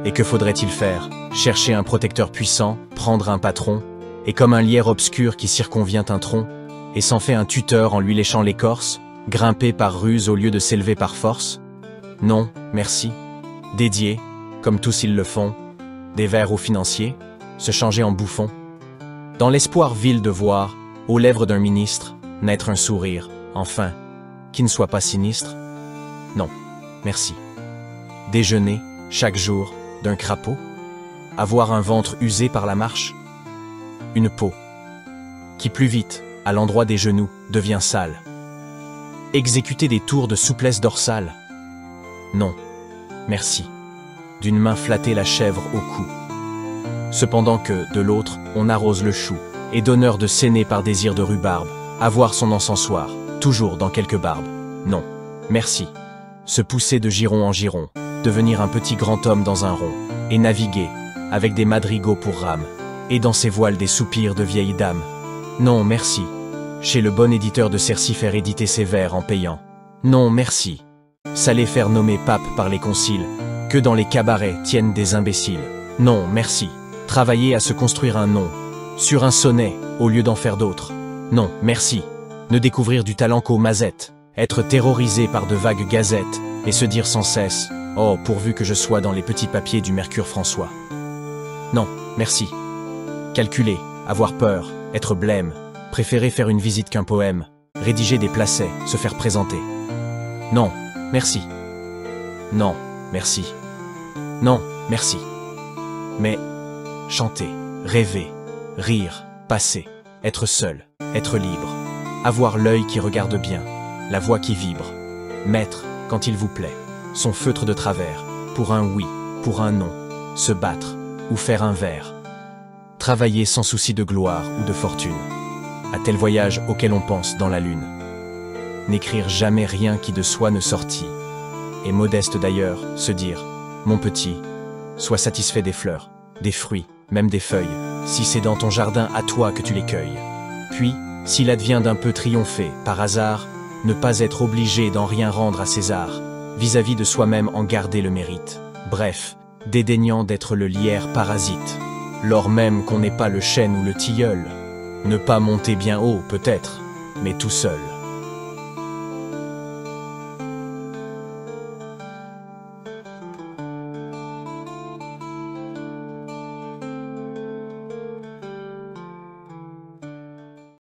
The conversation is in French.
Et que faudrait-il faire? Chercher un protecteur puissant, prendre un patron, et comme un lierre obscur qui circonvient un tronc, et s'en fait un tuteur en lui léchant l'écorce, grimper par ruse au lieu de s'élever par force? Non, merci. Dédier, comme tous ils le font, des vers aux financiers, se changer en bouffon. Dans l'espoir vil de voir, aux lèvres d'un ministre, naître un sourire, enfin, qui ne soit pas sinistre? Non, merci. Déjeuner, chaque jour, d'un crapaud? Avoir un ventre usé par la marche? Une peau qui plus vite, à l'endroit des genoux, devient sale. Exécuter des tours de souplesse dorsale? Non, merci. D'une main flatter la chèvre au cou. Cependant que, de l'autre, on arrose le chou, et d'honneur de s'aîner par désir de rhubarbe, avoir son encensoir, toujours dans quelque barbe. Non, merci. Se pousser de giron en giron, devenir un petit grand homme dans un rond, et naviguer, avec des madrigaux pour rame, et dans ses voiles des soupirs de vieilles dames. Non, merci. Chez le bon éditeur de Cercy faire éditer ses vers en payant. Non, merci. S'aller faire nommer pape par les conciles, que dans les cabarets tiennent des imbéciles. Non, merci. Travailler à se construire un nom, sur un sonnet, au lieu d'en faire d'autres. Non, merci. Ne découvrir du talent qu'aux mazettes, être terrorisé par de vagues gazettes, et se dire sans cesse « Oh, pourvu que je sois dans les petits papiers du Mercure François ». Non, merci. Calculer, avoir peur, être blême, préférer faire une visite qu'un poème, rédiger des placets, se faire présenter. Non, merci. Non, merci. Non, merci. Mais chanter, rêver, rire, passer, être seul, être libre, avoir l'œil qui regarde bien, la voix qui vibre, mettre, quand il vous plaît, son feutre de travers, pour un oui, pour un non, se battre, ou faire un vers, travailler sans souci de gloire ou de fortune, à tel voyage auquel on pense dans la lune, n'écrire jamais rien qui de soi ne sortit, et modeste d'ailleurs, se dire, mon petit, sois satisfait des fleurs, des fruits, même des feuilles, si c'est dans ton jardin à toi que tu les cueilles. Puis, s'il advient d'un peu triompher, par hasard, ne pas être obligé d'en rien rendre à César, vis-à-vis de soi-même en garder le mérite. Bref, dédaignant d'être le lierre parasite, lors même qu'on n'est pas le chêne ou le tilleul, ne pas monter bien haut peut-être, mais tout seul.